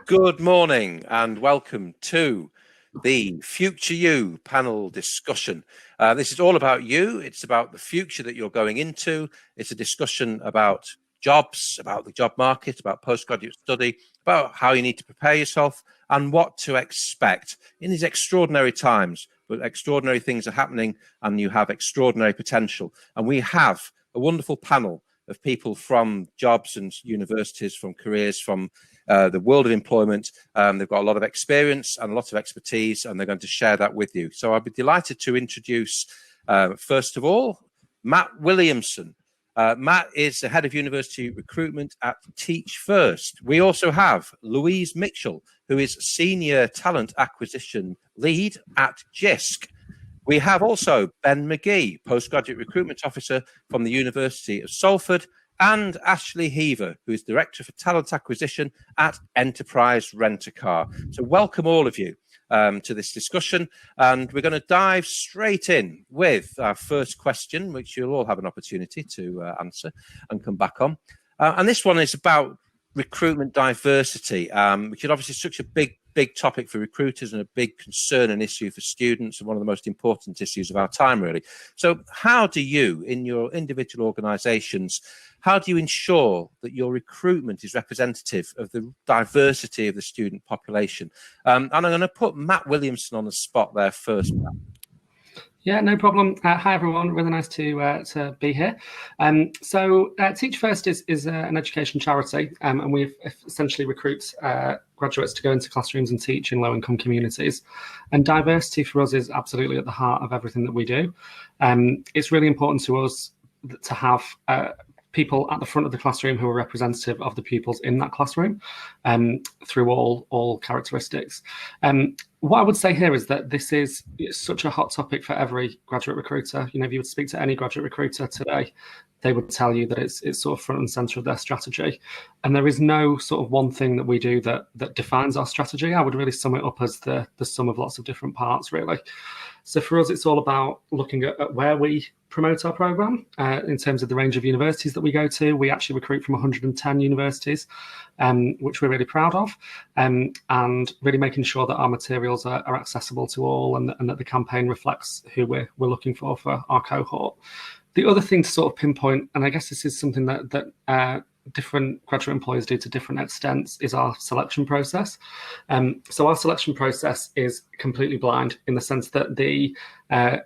Good morning and welcome to the Future You panel discussion. This is all about you. It's about the future that you're going into. It's a discussion about jobs, about the job market, about postgraduate study, about how you need to prepare yourself and what to expect in these extraordinary times. But extraordinary things are happening and you have extraordinary potential. And we have a wonderful panel of people from jobs and universities, from careers, from the world of employment. They've got a lot of experience and a lot of expertise, and they're going to share that with you. So I'd be delighted to introduce, first of all, Matt Williamson. Matt is the head of university recruitment at Teach First. We also have Louise Mitchell, who is senior talent acquisition lead at JISC. We have also Ben McGee, postgraduate recruitment officer from the University of Salford, and Ashley Heaver, who is Director for Talent Acquisition at Enterprise Rent-A-Car. So welcome all of you to this discussion, and we're going to dive straight in with our first question, which you'll all have an opportunity to answer and come back on. And this one is about recruitment diversity, which is obviously such a big topic for recruiters and a big concern and issue for students, and one of the most important issues of our time, really. So how do you, in your individual organisations, how do you ensure that your recruitment is representative of the diversity of the student population? And I'm going to put Matt Williamson on the spot there first, Matt. Yeah, no problem. Hi, everyone. Really nice to be here. So Teach First is an education charity, and we essentially recruit graduates to go into classrooms and teach in low-income communities. And diversity for us is absolutely at the heart of everything that we do. It's really important to us to have people at the front of the classroom who are representative of the pupils in that classroom through all characteristics. What I would say here is that this is such a hot topic for every graduate recruiter. You know, if you would speak to any graduate recruiter today, they would tell you that it's sort of front and center of their strategy. And there is no sort of one thing that we do that defines our strategy. I would really sum it up as the sum of lots of different parts, really. So for us, it's all about looking at where we promote our program in terms of the range of universities that we go to. We actually recruit from 110 universities, which we're really proud of, and really making sure that our materials are accessible to all, and that the campaign reflects who we're looking for our cohort. The other thing to sort of pinpoint, and I guess this is something that different graduate employers do to different extents, is our selection process. So our selection process is completely blind in the sense that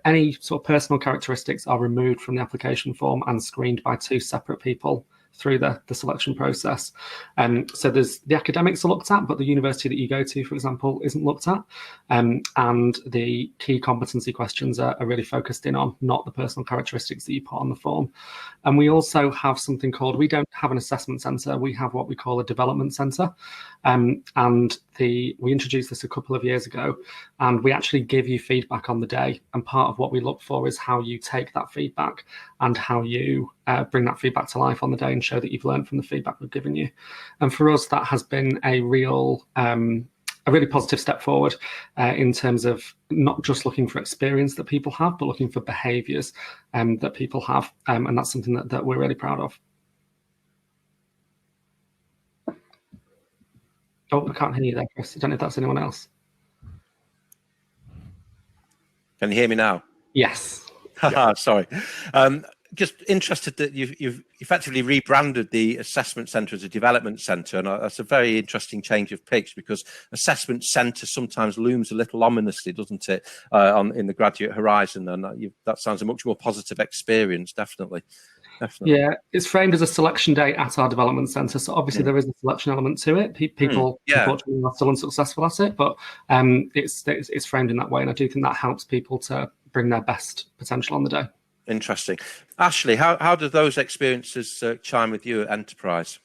any sort of personal characteristics are removed from the application form and screened by two separate people through the selection process. So there's the academics are looked at, but the university that you go to, for example, isn't looked at. And the key competency questions are really focused in on, not the personal characteristics that you put on the form. And we also have something called, we don't have an assessment centre, we have what we call a development centre. And we introduced this a couple of years ago, and we actually give you feedback on the day. And part of what we look for is how you take that feedback and how you bring that feedback to life on the day and show that you've learned from the feedback we've given you. And for us, that has been a really positive step forward in terms of not just looking for experience that people have, but looking for behaviours that people have. And that's something that we're really proud of. Oh, I can't hear you there, Chris. I don't know if that's anyone else. Can you hear me now? Yes. Sorry. Just interested that you've effectively rebranded the assessment centre as a development centre, and that's a very interesting change of pitch, because assessment centre sometimes looms a little ominously, doesn't it, in the graduate horizon, and that sounds a much more positive experience, definitely. Yeah, it's framed as a selection day at our development centre, so obviously there is a selection element to it. People unfortunately are still unsuccessful at it, but it's framed in that way, and I do think that helps people to bring their best potential on the day. Interesting. Ashley, how do those experiences chime with you at Enterprise?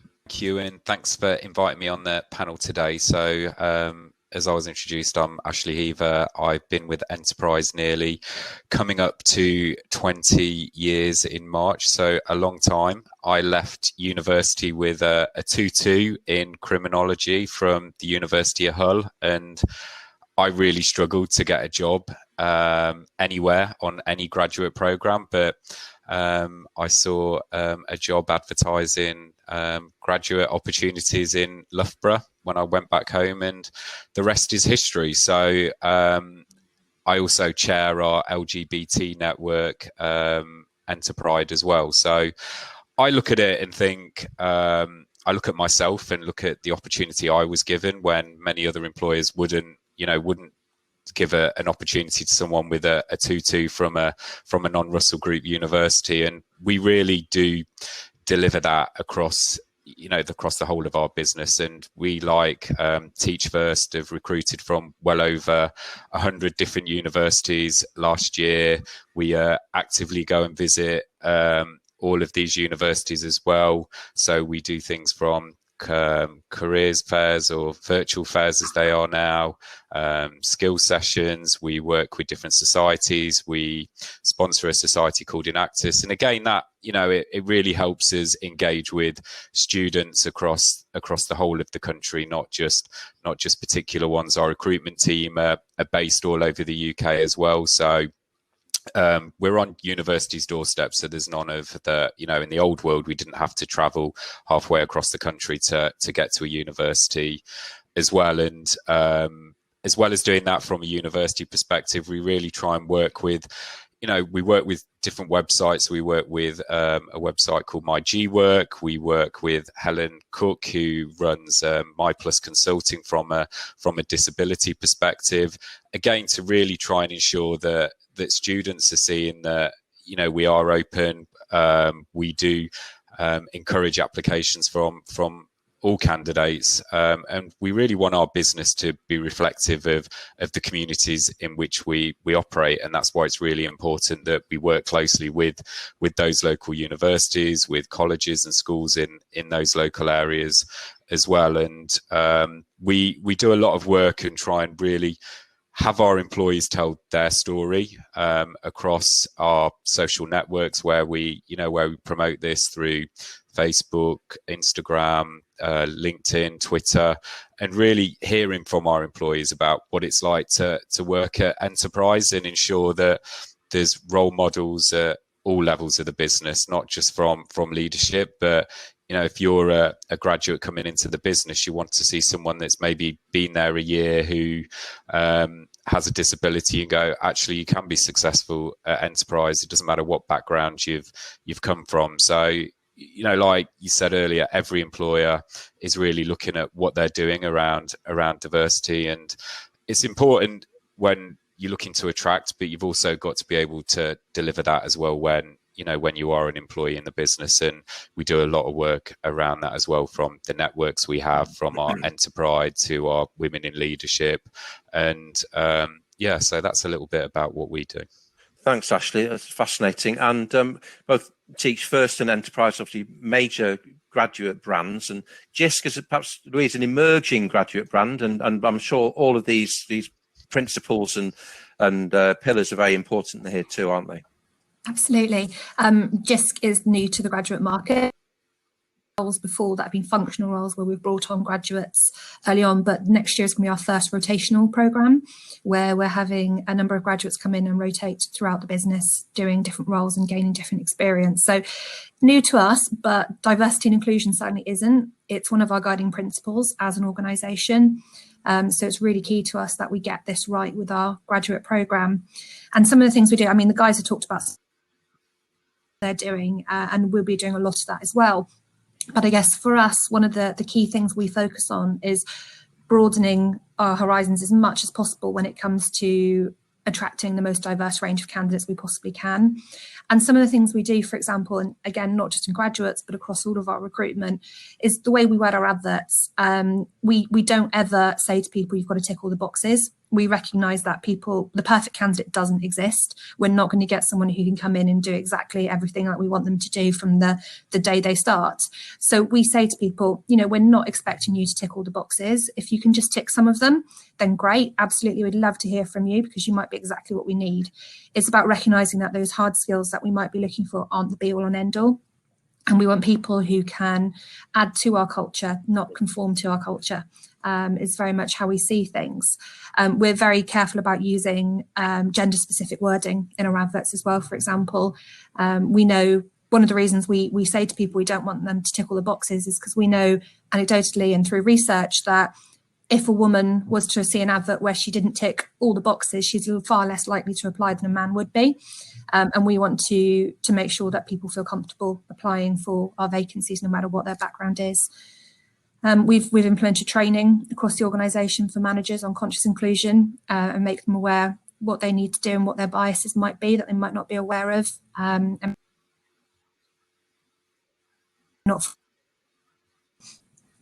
Thank you, and thanks for inviting me on the panel today. So as I was introduced, I'm Ashley Heaver. I've been with Enterprise nearly coming up to 20 years in March, so a long time. I left university with a 2-2 in criminology from the University of Hull, and I really struggled to get a job anywhere on any graduate program, but I saw a job advertising graduate opportunities in Loughborough when I went back home, and the rest is history. So I also chair our LGBT network, Enterpride, as well. So I look at it and think, I look at myself and look at the opportunity I was given when many other employers wouldn't give an opportunity to someone with a 2-2 from a non-Russell Group university, and we really do deliver that across the whole of our business. And we, like Teach First, have recruited from well over 100 different universities last year. We actively go and visit all of these universities as well. So we do things from careers fairs, or virtual fairs as they are now, skill sessions. We work with different societies. We sponsor a society called Enactus, and again, that it really helps us engage with students across the whole of the country, not just particular ones. Our recruitment team are based all over the UK as well, so we're on universities' doorstep, so there's none of the, in the old world, we didn't have to travel halfway across the country to get to a university as well. And as well as doing that from a university perspective, we really try and work with, we work with different websites. We work with a website called My G Work. We work with Helen Cook, who runs My Plus Consulting from a disability perspective, again, to really try and ensure that students are seeing that, we are open. We do encourage applications from all candidates, and we really want our business to be reflective of the communities in which we operate, and that's why it's really important that we work closely with those local universities, with colleges and schools in those local areas as well. And we do a lot of work and try and really have our employees tell their story across our social networks, where we promote this through Facebook, Instagram, LinkedIn, Twitter, and really hearing from our employees about what it's like to work at Enterprise, and ensure that there's role models at all levels of the business, not just from leadership, but if you're a graduate coming into the business, you want to see someone that's maybe been there a year, who has a disability, and go, actually, you can be successful at Enterprise. It doesn't matter what background you've come from. So, like you said earlier, every employer is really looking at what they're doing around diversity, and it's important when you're looking to attract, but you've also got to be able to deliver that as well when you are an employee in the business. And we do a lot of work around that as well, from the networks we have, from our Enterprise to our Women in Leadership. And so that's a little bit about what we do. Thanks, Ashley. That's fascinating. And both Teach First and Enterprise, obviously major graduate brands, and JISC is perhaps, Louise, an emerging graduate brand, and I'm sure all of these principles and pillars are very important here too, aren't they? Absolutely. JISC is new to the graduate market. Roles before that have been functional roles where we've brought on graduates early on, but next year is going to be our first rotational program, where we're having a number of graduates come in and rotate throughout the business, doing different roles and gaining different experience. So new to us, but diversity and inclusion certainly isn't. It's one of our guiding principles as an organisation. So it's really key to us that we get this right with our graduate program. And some of the things we do, the guys have talked about they're doing, and we'll be doing a lot of that as well. But I guess for us, one of the key things we focus on is broadening our horizons as much as possible when it comes to attracting the most diverse range of candidates we possibly can. And some of the things we do, for example, and again, not just in graduates, but across all of our recruitment, is the way we word our adverts. We don't ever say to people, you've got to tick all the boxes. We recognise that the perfect candidate doesn't exist. We're not going to get someone who can come in and do exactly everything that we want them to do from the day they start. So we say to people, we're not expecting you to tick all the boxes. If you can just tick some of them, then great. Absolutely, we'd love to hear from you, because you might be exactly what we need. It's about recognising that those hard skills that we might be looking for aren't the be-all and end-all. And we want people who can add to our culture, not conform to our culture. is very much how we see things. We're very careful about using gender-specific wording in our adverts as well. For example, we know one of the reasons we say to people we don't want them to tick all the boxes is because we know anecdotally and through research that if a woman was to see an advert where she didn't tick all the boxes, she's far less likely to apply than a man would be. And we want to make sure that people feel comfortable applying for our vacancies, no matter what their background is. We've implemented training across the organisation for managers on conscious inclusion and make them aware what they need to do and what their biases might be that they might not be aware of. And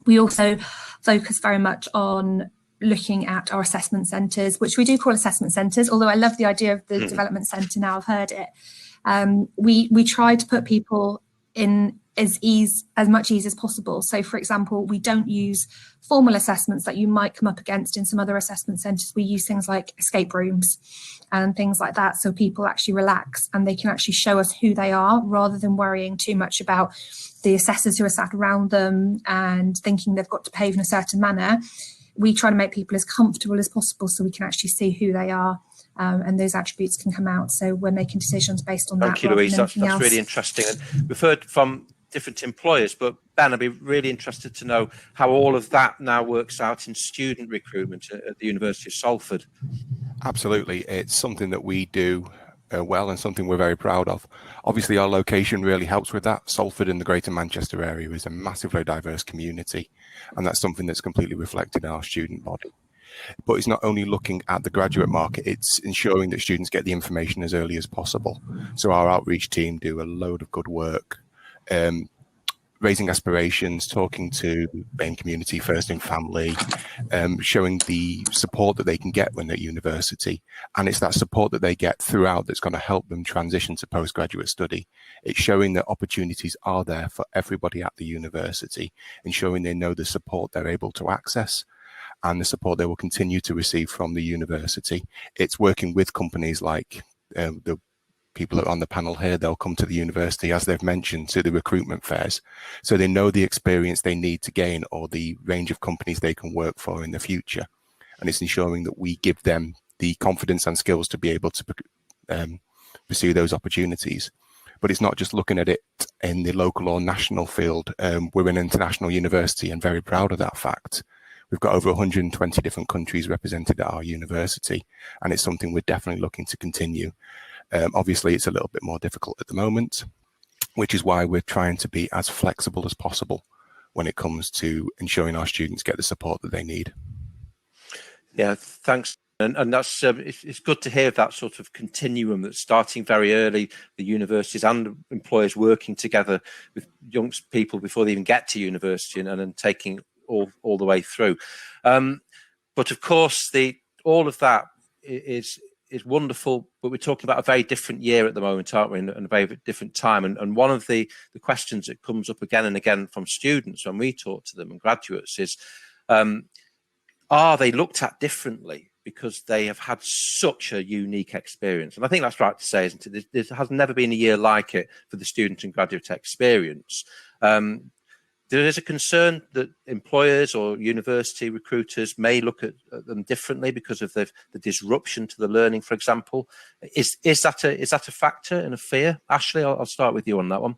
we also focus very much on looking at our assessment centres, which we do call assessment centres, although I love the idea of the development centre now I've heard it. We try to put people in as much ease as possible. So, for example, we don't use formal assessments that you might come up against in some other assessment centres. We use things like escape rooms and things like that, so people actually relax and they can actually show us who they are rather than worrying too much about the assessors who are sat around them and thinking they've got to behave in a certain manner. We try to make people as comfortable as possible so we can actually see who they are, and those attributes can come out. So we're making decisions based on that. Thank you, Louise. That's really interesting. And we've heard from different employers, but Ben, I'd be really interested to know how all of that now works out in student recruitment at the University of Salford. Absolutely. It's something that we do well and something we're very proud of. Obviously, our location really helps with that. Salford in the Greater Manchester area is a massively diverse community, and that's something that's completely reflected in our student body. But it's not only looking at the graduate market, it's ensuring that students get the information as early as possible. So our outreach team do a load of good work, raising aspirations, talking to BAME community, first in family, showing the support that they can get when they're at university. And it's that support that they get throughout that's going to help them transition to postgraduate study. It's showing that opportunities are there for everybody at the university, ensuring they know the support they're able to access and the support they will continue to receive from the university. It's working with companies like the people on the panel here. They'll come to the university, as they've mentioned, to the recruitment fairs, so they know the experience they need to gain or the range of companies they can work for in the future. And it's ensuring that we give them the confidence and skills to be able to pursue those opportunities. But it's not just looking at it in the local or national field. We're an international university and very proud of that fact. We've got over 120 different countries represented at our university, and it's something we're definitely looking to continue. Obviously, it's a little bit more difficult at the moment, which is why we're trying to be as flexible as possible when it comes to ensuring our students get the support that they need. Yeah, thanks. And that's it's good to hear that sort of continuum that's starting very early, the universities and employers working together with young people before they even get to university and then taking all the way through. But of course, all of that is wonderful, but we're talking about a very different year at the moment, aren't we, and a very different time. And one of the questions that comes up again and again from students when we talk to them and graduates is, are they looked at differently because they have had such a unique experience? And I think that's right to say, isn't it? There has never been a year like it for the student and graduate experience. There is a concern that employers or university recruiters may look at them differently because of the disruption to the learning, for example. Is that a factor and a fear? Ashley, I'll start with you on that one.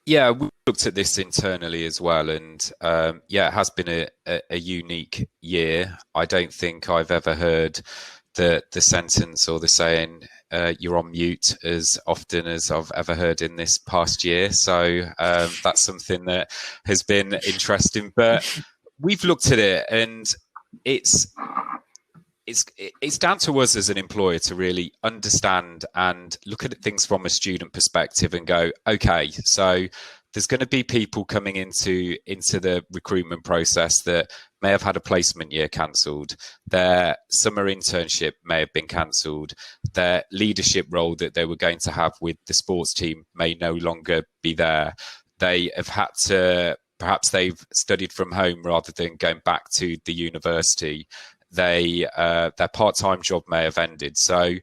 Yeah, we looked at this internally as well, and yeah, it has been a unique year. I don't think I've ever heard the sentence or the saying, you're on mute, as often as I've ever heard in this past year. So that's something that has been interesting. But we've looked at it, and it's down to us as an employer to really understand and look at things from a student perspective and go, okay, so there's going to be people coming into the recruitment process that may have had a placement year cancelled. Their summer internship may have been cancelled. Their leadership role that they were going to have with the sports team may no longer be there. They have had to, perhaps they've studied from home rather than going back to the university. Their part-time job may have ended. So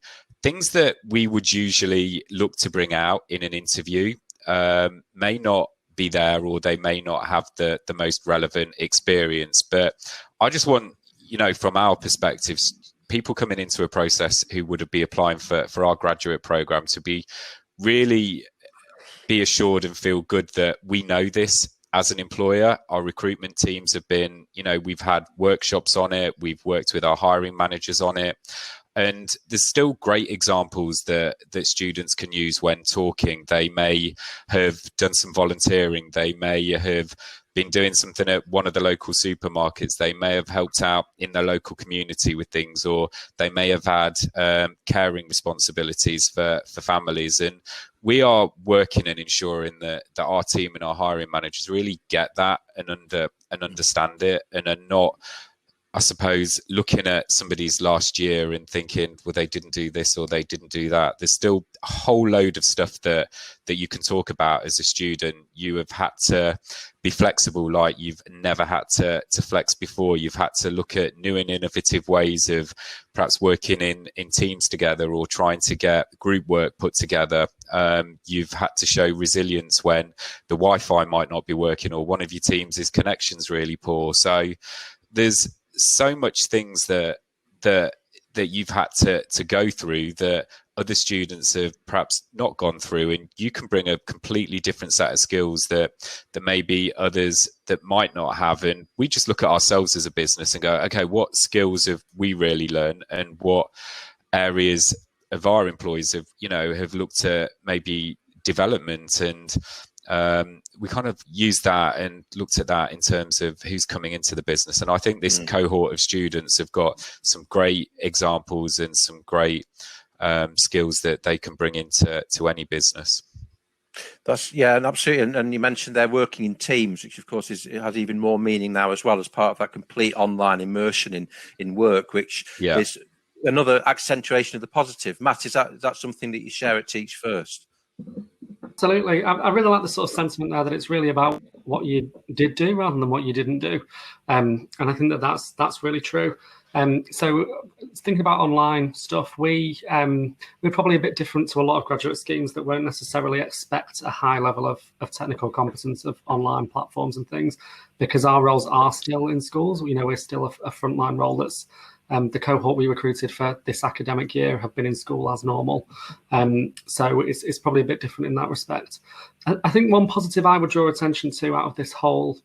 things that we would usually look to bring out in an interview may not be there, or they may not have the most relevant experience. But I just want, from our perspectives, people coming into a process who would be applying for our graduate program to be assured and feel good that we know this as an employer. Our recruitment teams have been, we've had workshops on it, we've worked with our hiring managers on it, and there's still great examples that students can use when talking. They may have done some volunteering, they may have been doing something at one of the local supermarkets, they may have helped out in the local community with things, or they may have had caring responsibilities for families. And we are working and ensuring that our team and our hiring managers really get that and understand it, and are not, I suppose, looking at somebody's last year and thinking, well, they didn't do this or they didn't do that. There's still a whole load of stuff that you can talk about as a student. You have had to be flexible like you've never had to flex before. You've had to look at new and innovative ways of perhaps working in teams together, or trying to get group work put together. You've had to show resilience when the Wi-Fi might not be working, or one of your teams' connection's really poor. So there's so much things that you've had to go through that other students have perhaps not gone through, and you can bring a completely different set of skills that maybe others that might not have. And we just look at ourselves as a business and go, okay, what skills have we really learned, and what areas of our employees have looked at maybe development. And we kind of used that and looked at that in terms of who's coming into the business. And I think this cohort of students have got some great examples and some great skills that they can bring into any business. And absolutely. And you mentioned they're working in teams, which of course has even more meaning now as well, as part of that complete online immersion in work, which is another accentuation of the positive. Matt, is that something that you share at Teach First? Absolutely. I really like the sort of sentiment there that it's really about what you did do rather than what you didn't do. And I think that's really true. So thinking about online stuff, we're probably a bit different to a lot of graduate schemes that won't necessarily expect a high level of technical competence of online platforms and things, because our roles are still in schools. We're still a frontline role that's the cohort we recruited for this academic year have been in school as normal. So it's probably a bit different in that respect. I think one positive I would draw attention to out of this whole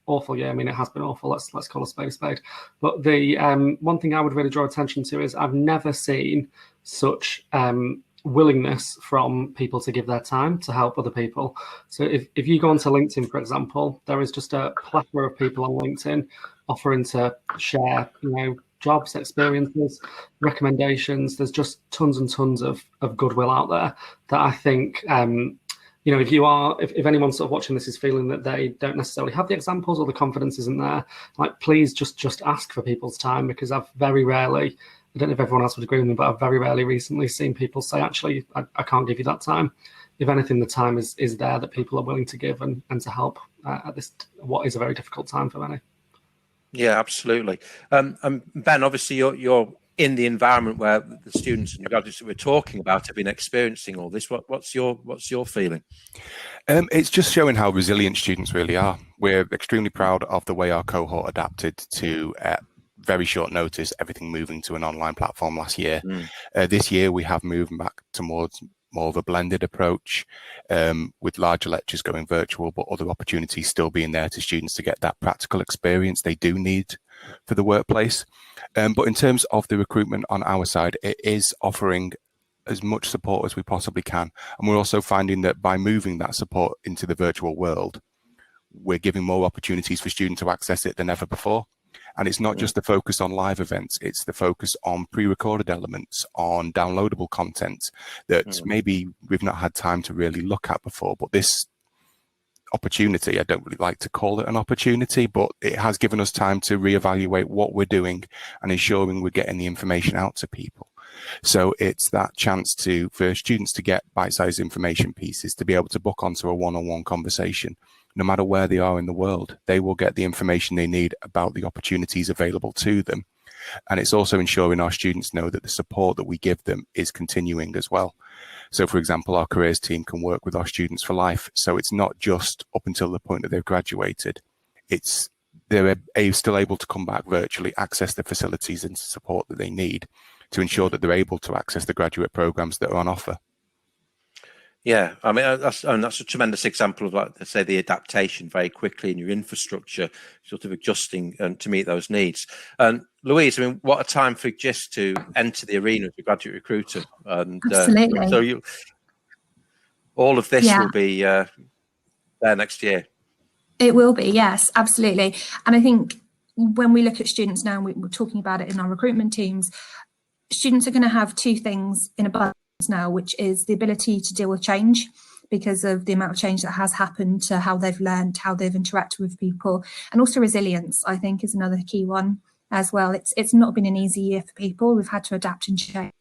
awful year, I mean, it has been awful, let's call a spade a spade. But the one thing I would really draw attention to is I've never seen such willingness from people to give their time to help other people. So if you go onto LinkedIn, for example, there is just a plethora of people on LinkedIn offering to share, jobs, experiences, recommendations. There's just tons and tons of goodwill out there that I think, if anyone's sort of watching this is feeling that they don't necessarily have the examples or the confidence isn't there, like, please just ask for people's time, because I've very rarely, I don't know if everyone else would agree with me, but I've very rarely recently seen people say, actually, I can't give you that time. If anything, the time is there that people are willing to give and to help at this, what is a very difficult time for many. Yeah, absolutely. Ben, obviously you're in the environment where the students and graduates that we're talking about have been experiencing all this. What's your feeling? It's just showing how resilient students really are. We're extremely proud of the way our cohort adapted to very short notice, everything moving to an online platform last year. This year we have moved back towards more of a blended approach, with larger lectures going virtual, but other opportunities still being there to students to get that practical experience they do need for the workplace. But in terms of the recruitment on our side, it is offering as much support as we possibly can. And we're also finding that by moving that support into the virtual world, we're giving more opportunities for students to access it than ever before. And it's not just the focus on live events, it's the focus on pre-recorded elements, on downloadable content that maybe we've not had time to really look at before. But this opportunity, I don't really like to call it an opportunity, but it has given us time to reevaluate what we're doing and ensuring we're getting the information out to people. So it's that chance for students to get bite-sized information pieces, to be able to book onto a one-on-one conversation. No matter where they are in the world, they will get the information they need about the opportunities available to them. And it's also ensuring our students know that the support that we give them is continuing as well. So, for example, our careers team can work with our students for life. So it's not just up until the point that they've graduated. They're still able to come back virtually, access the facilities and support that they need to ensure that they're able to access the graduate programs that are on offer. Yeah, I mean, that's a tremendous example of, like, say, the adaptation very quickly in your infrastructure, sort of adjusting to meet those needs. And Louise, I mean, what a time for GIST to enter the arena as a graduate recruiter. And Absolutely. so all of this will be there next year. It will be, yes, absolutely. And I think when we look at students now, we're talking about it in our recruitment teams, students are going to have two things in abundance now, which is the ability to deal with change because of the amount of change that has happened to how they've learned, how they've interacted with people, and also resilience, I think, is another key one as well. It's not been an easy year for people. We've had to adapt and change.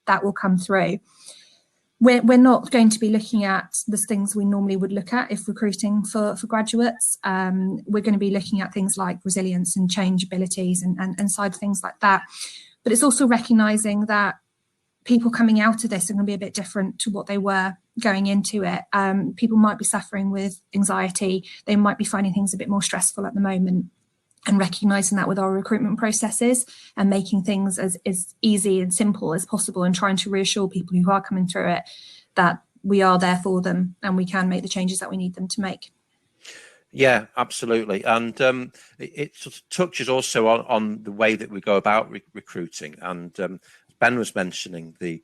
That will come through. We're not going to be looking at the things we normally would look at if recruiting for graduates. We're going to be looking at things like resilience and change abilities and side things like that. But it's also recognising that people coming out of this are going to be a bit different to what they were going into it. People might be suffering with anxiety. They might be finding things a bit more stressful at the moment, and recognising that with our recruitment processes and making things as easy and simple as possible, and trying to reassure people who are coming through it that we are there for them and we can make the changes that we need them to make. Yeah, absolutely. And it sort of touches also on the way that we go about recruiting. And Ben was mentioning the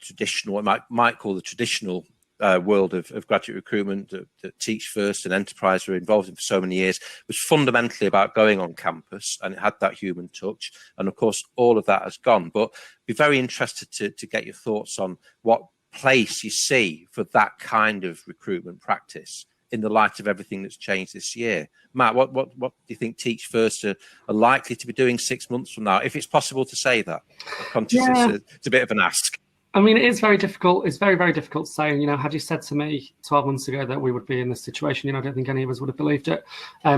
traditional, what might call the traditional world of graduate recruitment that Teach First and Enterprise were involved in for so many years, was fundamentally about going on campus, and it had that human touch. And of course, all of that has gone. But I'd be very interested to get your thoughts on what place you see for that kind of recruitment practice in the light of everything that's changed this year. Matt, what do you think Teach First are likely to be doing 6 months from now, if it's possible to say that? I'm conscious it's a bit of an ask. I mean, it is very difficult. It's very, very difficult to say. You know, had you said to me 12 months ago that we would be in this situation, I don't think any of us would have believed it. I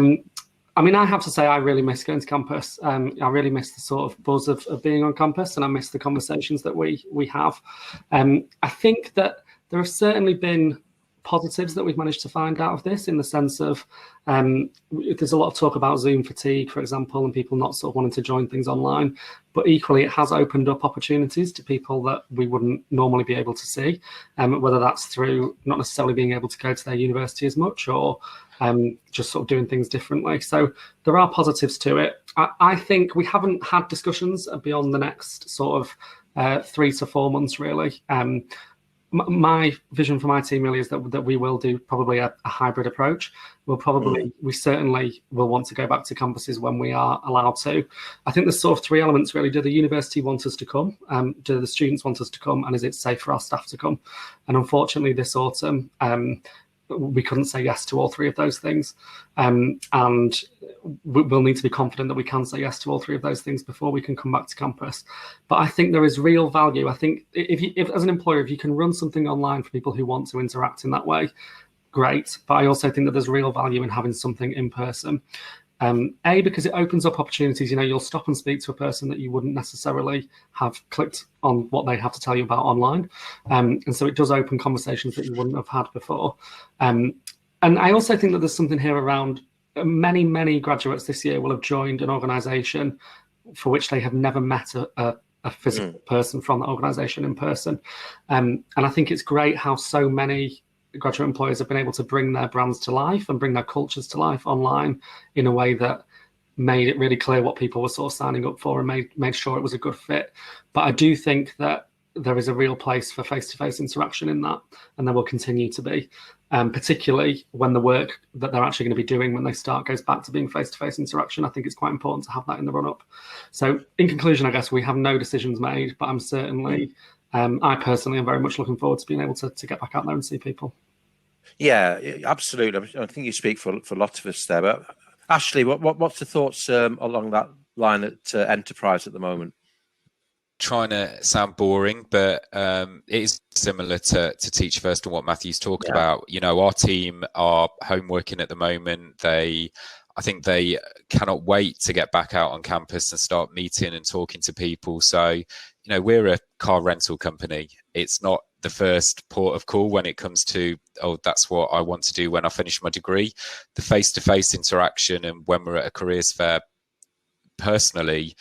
mean, I have to say I really miss going to campus. I really miss the sort of buzz of being on campus, and I miss the conversations that we have. I think that there have certainly been positives that we've managed to find out of this, in the sense of there's a lot of talk about Zoom fatigue, for example, and people not sort of wanting to join things online. But equally, it has opened up opportunities to people that we wouldn't normally be able to see, whether that's through not necessarily being able to go to their university as much, or just sort of doing things differently. So there are positives to it. I think we haven't had discussions beyond the next sort of 3 to 4 months, really. My vision for my team really is that we will do probably a hybrid approach. We certainly will want to go back to campuses when we are allowed to. I think there's sort of 3 elements really. Do the university want us to come? Do the students want us to come? And is it safe for our staff to come? And unfortunately this autumn, we couldn't say yes to all 3 of those things. And we'll need to be confident that we can say yes to all 3 of those things before we can come back to campus. But I think there is real value. I think if as an employer, if you can run something online for people who want to interact in that way, great. But I also think that there's real value in having something in person. Because it opens up opportunities. You'll stop and speak to a person that you wouldn't necessarily have clicked on what they have to tell you about online. And so it does open conversations that you wouldn't have had before. And I also think that there's something here around many graduates this year will have joined an organisation for which they have never met a physical person from that organisation in person. And I think it's great how so many graduate employers have been able to bring their brands to life and bring their cultures to life online in a way that made it really clear what people were sort of signing up for, and made sure it was a good fit. But I do think that there is a real place for face-to-face interaction in that, and there will continue to be, particularly when the work that they're actually going to be doing when they start goes back to being face-to-face interaction. I think it's quite important to have that in the run-up. So in conclusion, I guess we have no decisions made, but I'm certainly, I personally am very much looking forward to being able to get back out there and see people. Yeah, absolutely. I think you speak for a lot of us there. But Ashley, what's the thoughts along that line at Enterprise at the moment? Trying to sound boring, but it is similar to Teach First and what Matthew's talked about. Our team are home working at the moment. They I think they cannot wait to get back out on campus and start meeting and talking to people. So, you know, we're a car rental company. It's not the first port of call when it comes to, oh, that's what I want to do when I finish my degree. The face-to-face interaction, and when we're at a careers fair, personally,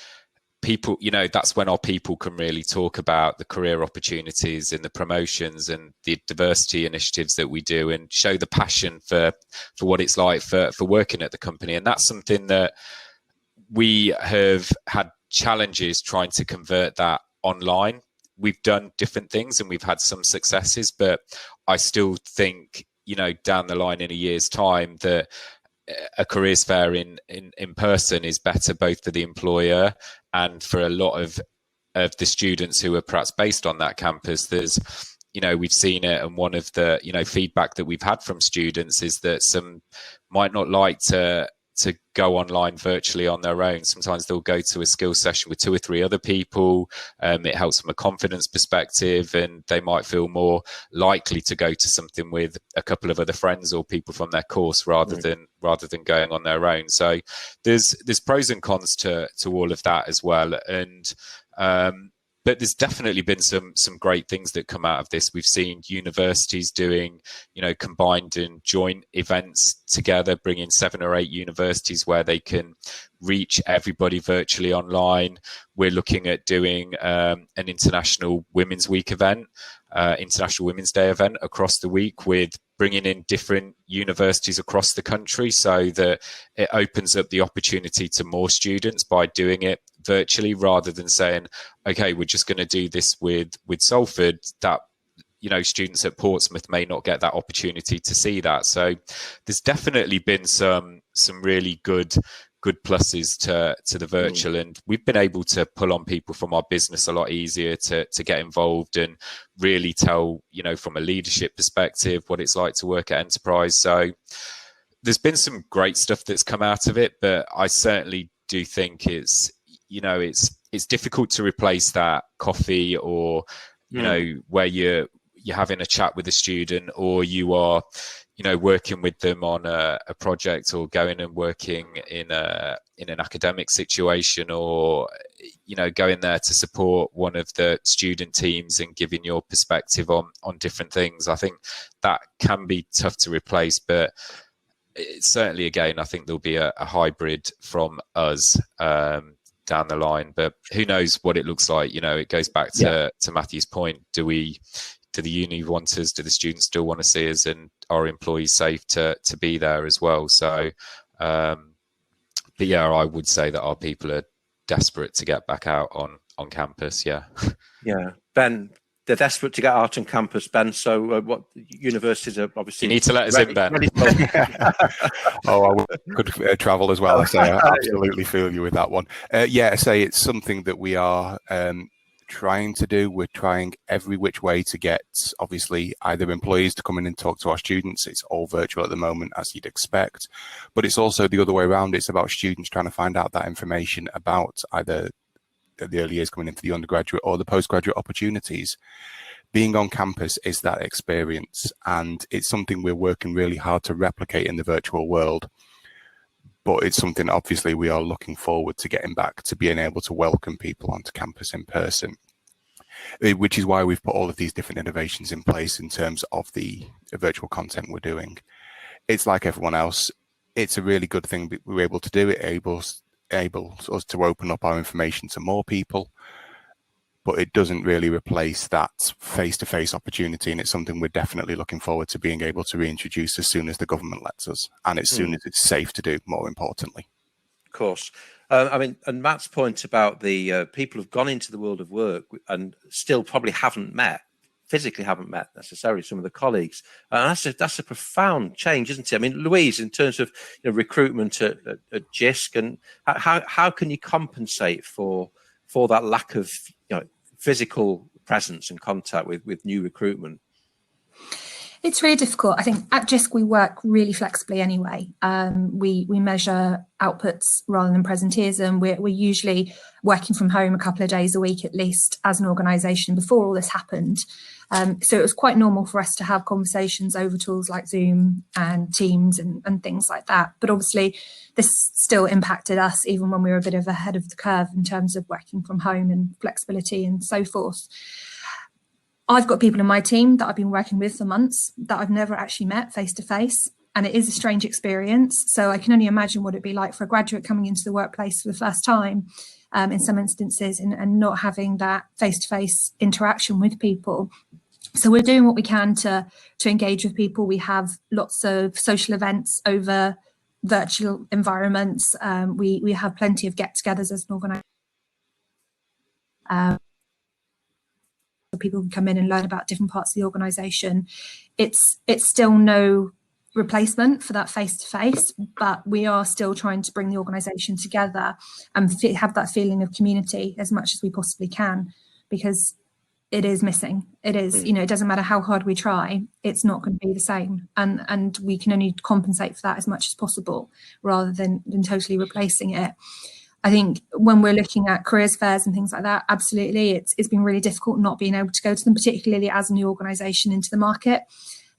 people, you know, that's when our people can really talk about the career opportunities and the promotions and the diversity initiatives that we do, and show the passion for what it's like for working at the company. And that's something that we have had challenges trying to convert that online. We've done different things and we've had some successes, but I still think, you know, down the line in a year's time, that a careers fair in person is better, both for the employer and for a lot of the students who are perhaps based on that campus. There's, you know, we've seen it, and one of the, you know, feedback that we've had from students is that some might not like to go online virtually on their own. Sometimes they'll go to a skills session with 2 or 3 other people. It helps from a confidence perspective, and they might feel more likely to go to something with a couple of other friends or people from their course rather than going on their own. So there's pros and cons to all of that as well. And but there's definitely been some great things that come out of this. We've seen universities doing, you know, combined and joint events together, bringing 7 or 8 universities where they can reach everybody virtually online. We're looking at doing an International Women's Week event, International Women's Day event across the week, with bringing in different universities across the country, so that it opens up the opportunity to more students by doing it virtually, rather than saying, okay, we're just going to do this with Salford. That, you know, students at Portsmouth may not get that opportunity to see that. So there's definitely been some really good pluses to the virtual, and we've been able to pull on people from our business a lot easier to get involved and really tell, you know, from a leadership perspective, what it's like to work at Enterprise. So there's been some great stuff that's come out of it, but I certainly do think it's, you know, it's difficult to replace that coffee, or, you know, where you're having a chat with a student, or you are, you know, working with them on a project, or going and working in an academic situation, or, you know, going there to support one of the student teams and giving your perspective on different things. I think that can be tough to replace, but it's certainly, again, I think there'll be a hybrid from us down the line, but who knows what it looks like. You know, it goes back to Matthew's point. Do the uni want us? Do the students still want to see us? And are employees safe to be there as well? So, but yeah, I would say that our people are desperate to get back out on campus. Yeah. Yeah. Ben, they're desperate to get out on campus, Ben. So what universities are obviously... You need to let us in, Ben. Oh, I could travel as well. I say I absolutely feel you with that one. Yeah, I say it's something that we are trying to do. We're trying every which way to get, obviously, either employees to come in and talk to our students. It's all virtual at the moment, as you'd expect. But it's also the other way around. It's about students trying to find out that information about either the early years coming into the undergraduate or the postgraduate opportunities. Being on campus is that experience, and it's something we're working really hard to replicate in the virtual world. But it's something, obviously, we are looking forward to getting back to being able to welcome people onto campus in person, which is why we've put all of these different innovations in place in terms of the virtual content we're doing. It's like everyone else. It's a really good thing that we're able to do. It enables us to open up our information to more people, but it doesn't really replace that face-to-face opportunity, and it's something we're definitely looking forward to being able to reintroduce as soon as the government lets us, and as soon as it's safe to do, more importantly. Of course. I mean, and Matt's point about the people who've gone into the world of work and still probably physically haven't met necessarily some of the colleagues. That's a profound change, isn't it? I mean, Louise, in terms of, you know, recruitment at JISC, and how can you compensate for that lack of, you know, physical presence and contact with new recruitment? It's really difficult. I think at JISC we work really flexibly anyway. We measure outputs rather than presenteeism. We're usually working from home a couple of days a week at least as an organisation before all this happened. So it was quite normal for us to have conversations over tools like Zoom and Teams and things like that. But obviously this still impacted us even when we were a bit of ahead of the curve in terms of working from home and flexibility and so forth. I've got people in my team that I've been working with for months that I've never actually met face to face. And it is a strange experience. So I can only imagine what it'd be like for a graduate coming into the workplace for the first time in some instances and not having that face to face interaction with people. So we're doing what we can to engage with people. We have lots of social events over virtual environments. We have plenty of get-togethers as an organisation. People can come in and learn about different parts of the organisation. It's still no replacement for that face-to-face, but we are still trying to bring the organisation together and have that feeling of community as much as we possibly can, because it is missing. It is, it doesn't matter how hard we try, it's not going to be the same. And we can only compensate for that as much as possible rather than totally replacing it. I think when we're looking at careers fairs and things like that, absolutely, it's been really difficult not being able to go to them, particularly as a new organisation into the market.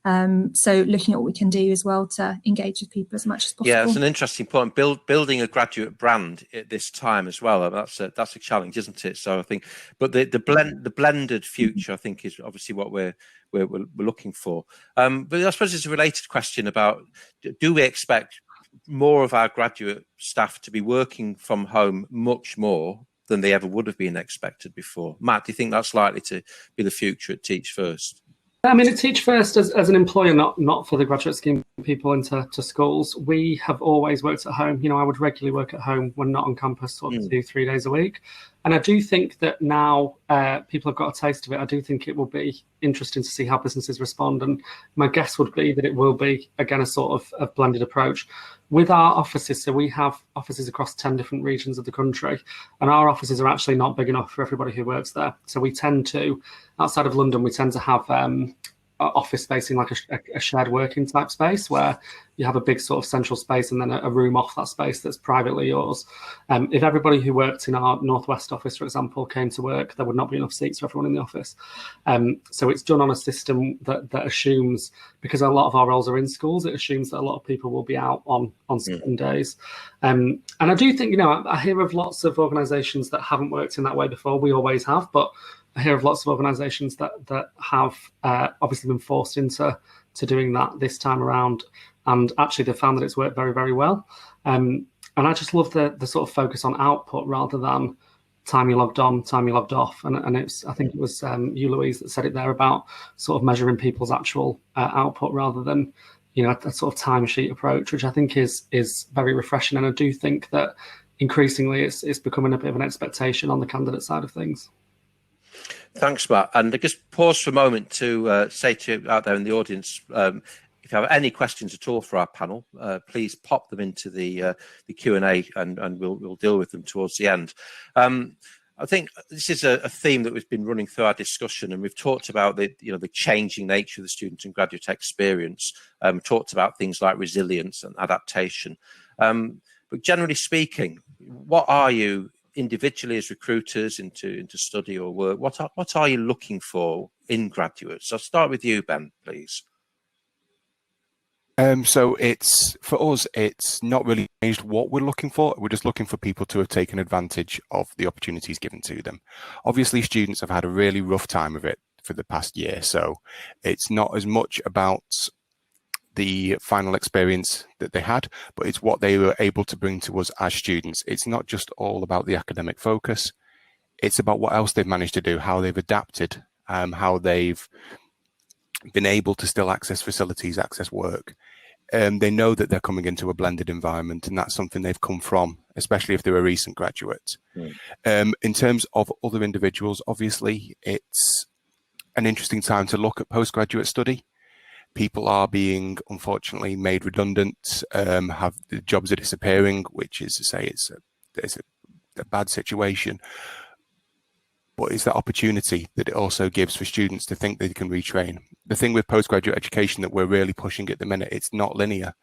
So looking at what we can do as well to engage with people as much as possible. Yeah, it's an interesting point. Building a graduate brand at this time as well. That's a challenge, isn't it? So I think, but the blended future, I think, is obviously what we're looking for. But I suppose it's a related question about: do we expect more of our graduate staff to be working from home much more than they ever would have been expected before? Matt, do you think that's likely to be the future at Teach First? I mean, at Teach First, as an employer, not for the graduate scheme people into schools, we have always worked at home. I would regularly work at home when not on campus, sort of 2-3 days a week. And I do think that now people have got a taste of it. I do think it will be interesting to see how businesses respond. And my guess would be that it will be, again, a sort of blended approach. With our offices, so we have offices across 10 different regions of the country, and our offices are actually not big enough for everybody who works there. So we tend to, outside of London, we tend to have office space in like a shared working type space where you have a big sort of central space and then a room off that space that's privately yours. If everybody who worked in our Northwest office, for example, came to work, there would not be enough seats for everyone in the office. So it's done on a system that assumes, because a lot of our roles are in schools, it assumes that a lot of people will be out on certain days. And I do think, I hear of lots of organisations that haven't worked in that way before. We always have, but I hear of lots of organisations that have obviously been forced into doing that this time around, and actually they found that it's worked very, very well. And I just love the sort of focus on output rather than time you logged on, time you logged off. And I think it was you, Louise, that said it there about sort of measuring people's actual output rather than a sort of timesheet approach, which I think is very refreshing. And I do think that increasingly it's becoming a bit of an expectation on the candidate side of things. Thanks, Matt. And I just pause for a moment to say to you out there in the audience, if you have any questions at all for our panel, please pop them into the Q&A and we'll deal with them towards the end. I think this is a theme that has been running through our discussion, and we've talked about the changing nature of the student and graduate experience. Talked about things like resilience and adaptation. But generally speaking, what are you individually as recruiters into study or work? What are you looking for in graduates? I'll start with you, Ben, please. So for us, it's not really changed what we're looking for. We're just looking for people to have taken advantage of the opportunities given to them. Obviously, students have had a really rough time of it for the past year, so it's not as much about the final experience that they had, but it's what they were able to bring to us as students. It's not just all about the academic focus. It's about what else they've managed to do, how they've adapted, how they've been able to still access facilities, access work. They know that they're coming into a blended environment, and that's something they've come from, especially if they're a recent graduate. In terms of other individuals, obviously, it's an interesting time to look at postgraduate study. People are being, unfortunately, made redundant, the jobs are disappearing, which is to say it's a bad situation. but it's that opportunity that it also gives for students to think they can retrain. The thing with postgraduate education that we're really pushing at the minute, it's not linear.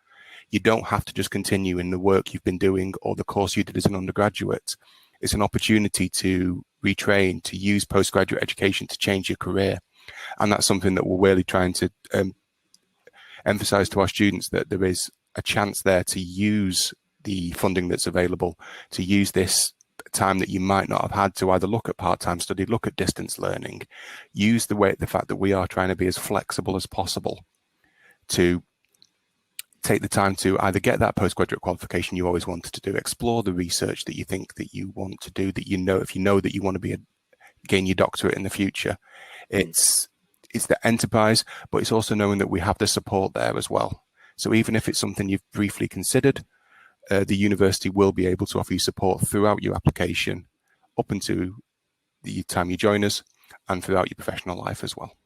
You don't have to just continue in the work you've been doing or the course you did as an undergraduate. It's an opportunity to retrain, to use postgraduate education to change your career. And that's something that we're really trying to emphasize to our students, that there is a chance there to use the funding that's available, to use this time that you might not have had to either look at part-time study, look at distance learning, use the fact that we are trying to be as flexible as possible to take the time to either get that postgraduate qualification you always wanted to do, explore the research that you think that you want to do, that you know, if you know that you want to gain your doctorate in the future. It's the enterprise, but it's also knowing that we have the support there as well. So even if it's something you've briefly considered, the university will be able to offer you support throughout your application, up until the time you join us, and throughout your professional life as well.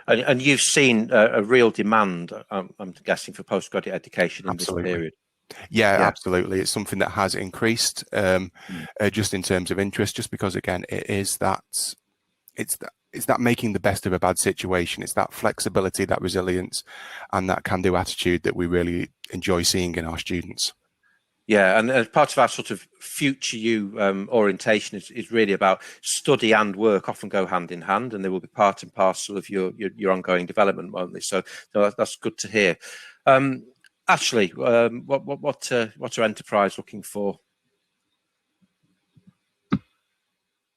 And you've seen a real demand, I'm guessing, for postgraduate education in Absolutely. this period. Yeah, absolutely. It's something that has increased just in terms of interest, just because, again, it's that making the best of a bad situation. It's that flexibility, that resilience, and that can-do attitude that we really enjoy seeing in our students. Yeah, and as part of our sort of future you orientation is really about study and work often go hand in hand, and they will be part and parcel of your ongoing development, won't they? So that's good to hear. Ashley, what's our enterprise looking for?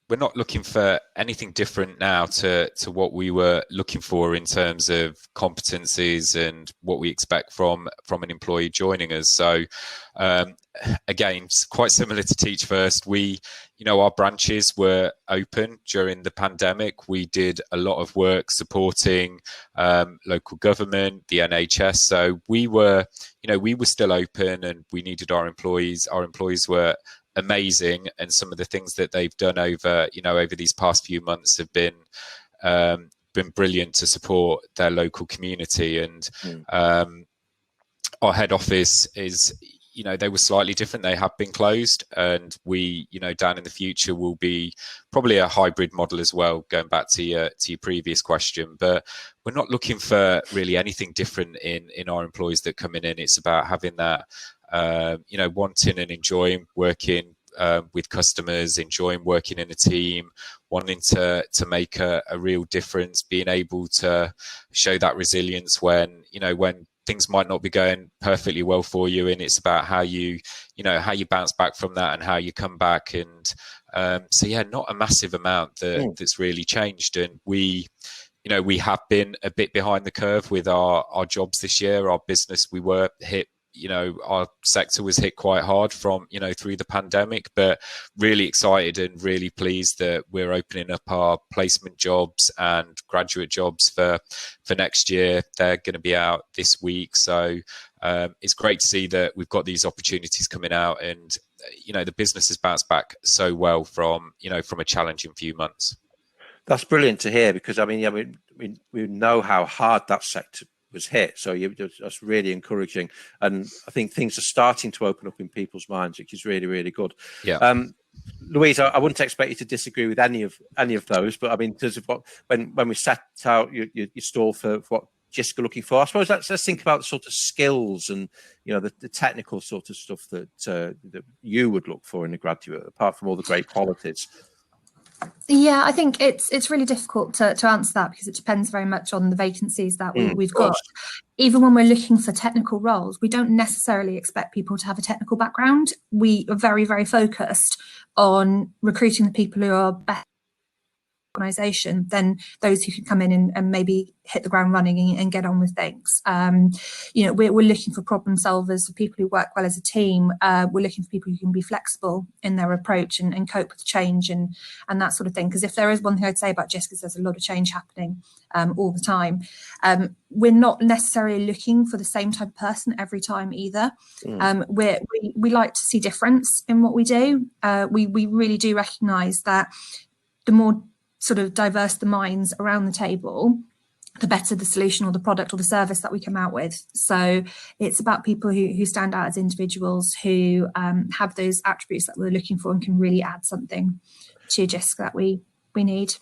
We're not looking for anything different now to what we were looking for in terms of competencies and what we expect from an employee joining us. So again, quite similar to Teach First, our branches were open during the pandemic. We did a lot of work supporting local government, the NHS. So we were still open, and we needed our employees. Our employees were amazing, and some of the things that they've done over these past few months have been brilliant to support their local community. And our head office is, they were slightly different. They have been closed, and we, down in the future will be probably a hybrid model as well, going back to your previous question. But we're not looking for really anything different in our employees that come in. It's about having that wanting and enjoying working with customers, enjoying working in a team, wanting to make a real difference, being able to show that resilience when things might not be going perfectly well for you, and it's about how you bounce back from that and how you come back. And not a massive amount that's really changed. And we have been a bit behind the curve with our jobs this year. Our business, we were hit, our sector was hit quite hard from, through the pandemic, but really excited and really pleased that we're opening up our placement jobs and graduate jobs for next year. They're going to be out this week. So it's great to see that we've got these opportunities coming out, and, the business has bounced back so well from a challenging few months. That's brilliant to hear, because we know how hard that sector was hit. So that's really encouraging, and I think things are starting to open up in people's minds, which is really, really good. Yeah. Louise, I wouldn't expect you to disagree with any of those, but in terms of when we set out your stall for what JISC are looking for, I suppose let's think about the sort of skills and the technical sort of stuff that you would look for in a graduate, apart from all the great qualities. Yeah, I think it's really difficult to answer that, because it depends very much on the vacancies that we've got. Even when we're looking for technical roles, we don't necessarily expect people to have a technical background. We are very, very focused on recruiting the people who are better organisation than those who can come in and maybe hit the ground running and get on with things. We're looking for problem solvers, for people who work well as a team. We're looking for people who can be flexible in their approach and cope with change and that sort of thing. Because if there is one thing I'd say about JISC, is there's a lot of change happening all the time. We're not necessarily looking for the same type of person every time either. We like to see difference in what we do. We really do recognise that the more sort of diverse the minds around the table, the better the solution or the product or the service that we come out with. So it's about people who stand out as individuals, who have those attributes that we're looking for and can really add something to JISC that we we need.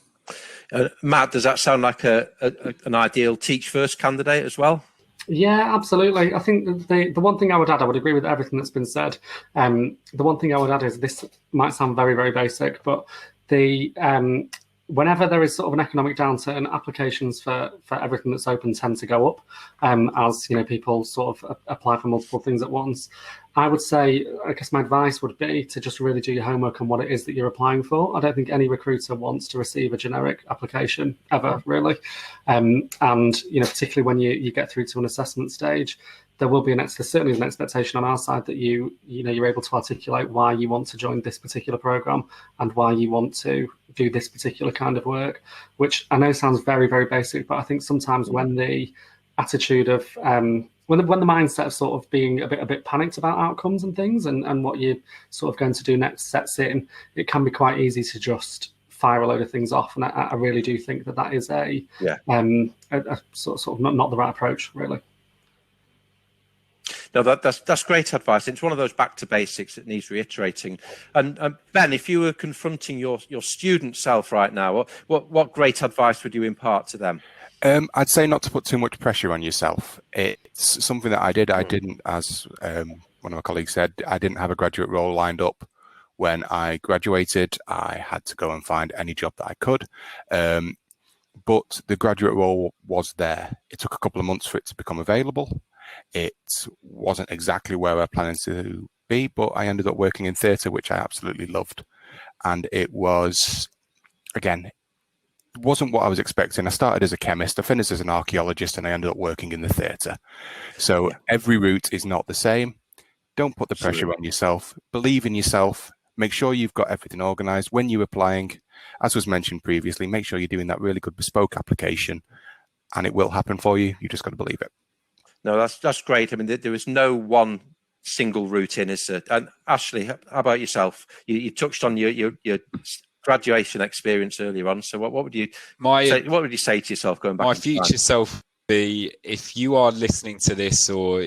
Matt, does that sound like an ideal Teach First candidate as well? Yeah, absolutely. I think the one thing I would add, I would agree with everything that's been said. The one thing I would add is this might sound very, very basic, but the whenever there is sort of an economic downturn, applications for everything that's open tend to go up as people sort of apply for multiple things at once. I would say, I guess my advice would be to just really do your homework on what it is that you're applying for. I don't think any recruiter wants to receive a generic application ever, really. And particularly when you get through to an assessment stage, there will be there's certainly an expectation on our side that you're able to articulate why you want to join this particular program and why you want to do this particular kind of work, which I know sounds very, very basic, but I think sometimes when the attitude of when the mindset of sort of being a bit panicked about outcomes and things and what you're sort of going to do next sets in, it can be quite easy to just fire a load of things off. And I really do think that is a sort of not the right approach, really. No, that's great advice. It's one of those back to basics that needs reiterating. And Ben, if you were confronting your student self right now, what great advice would you impart to them? I'd say not to put too much pressure on yourself. It's something that I did. I didn't, as one of my colleagues said, I didn't have a graduate role lined up when I graduated. I had to go and find any job that I could. But the graduate role was there. It took a couple of months for it to become available. It wasn't exactly where I was planning to be, but I ended up working in theatre, which I absolutely loved. And it was, again, wasn't what I was expecting. I started as a chemist, I finished as an archaeologist, and I ended up working in the theatre. So every route is not the same. Don't put the pressure on yourself. Believe in yourself. Make sure you've got everything organised. When you're applying, as was mentioned previously, make sure you're doing that really good bespoke application, and it will happen for you. You just got to believe it. No, that's great. I mean, there is no one single route in, is there? And Ashley, how about yourself? You touched on your graduation experience earlier on. So what would you say to yourself going back? My future self would be, if you are listening to this or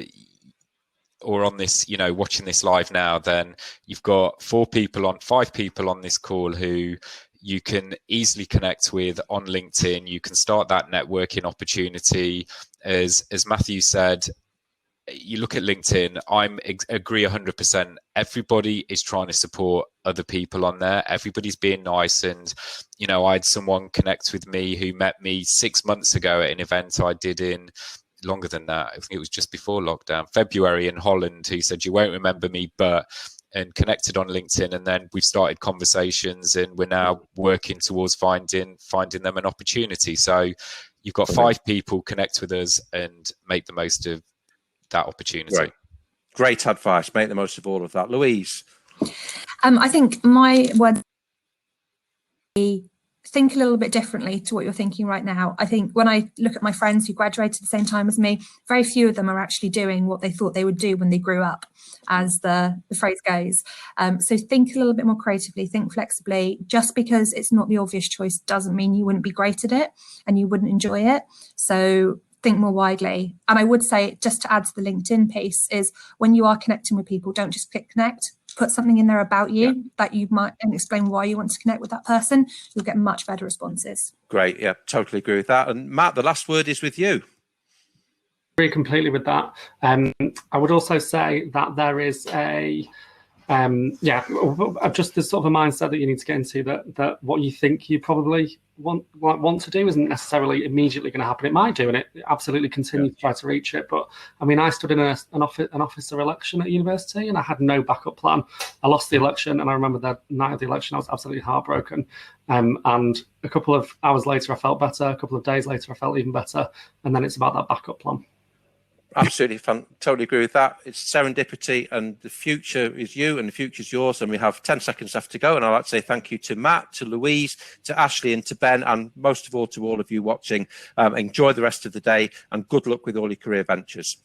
on this, watching this live now, then you've got 5 people on this call who you can easily connect with on LinkedIn. You can start that networking opportunity. As Matthew said, you look at LinkedIn, I agree 100%. Everybody is trying to support other people on there. Everybody's being nice. And, I had someone connect with me who met me 6 months ago at an event I did in, longer than that, I think it was just before lockdown, February, in Holland, who said, "You won't remember me, but," and connected on LinkedIn. And then we've started conversations, and we're now working towards finding them an opportunity. So you've got 5 people connect with us and make the most of that opportunity. Great advice. Make the most of all of that. Louise? I think my word, think a little bit differently to what you're thinking right now. I think when I look at my friends who graduated at the same time as me, very few of them are actually doing what they thought they would do when they grew up, as the phrase goes. So think a little bit more creatively, think flexibly. Just because it's not the obvious choice doesn't mean you wouldn't be great at it and you wouldn't enjoy it. So think more widely. And I would say, just to add to the LinkedIn piece, is when you are connecting with people, don't just click connect. Put something in there about you that you might, and explain why you want to connect with that person. You'll get much better responses. Great. Yeah, totally agree with that. And Matt, the last word is with you. I agree completely with that. I would also say that there is just this sort of a mindset that you need to get into, that what you think you probably want to do isn't necessarily immediately going to happen. It might do, and it absolutely continue to try to reach it. But I mean, I stood in an officer election at university, and I had no backup plan. I lost the election, and I remember the night of the election, I was absolutely heartbroken. And a couple of hours later, I felt better. A couple of days later, I felt even better. And then it's about that backup plan. Absolutely fun. Totally agree with that. It's serendipity, and the future is you and the future is yours. And we have 10 seconds left to go. And I'd like to say thank you to Matt, to Louise, to Ashley, and to Ben, and most of all to all of you watching. Enjoy the rest of the day, and good luck with all your career ventures.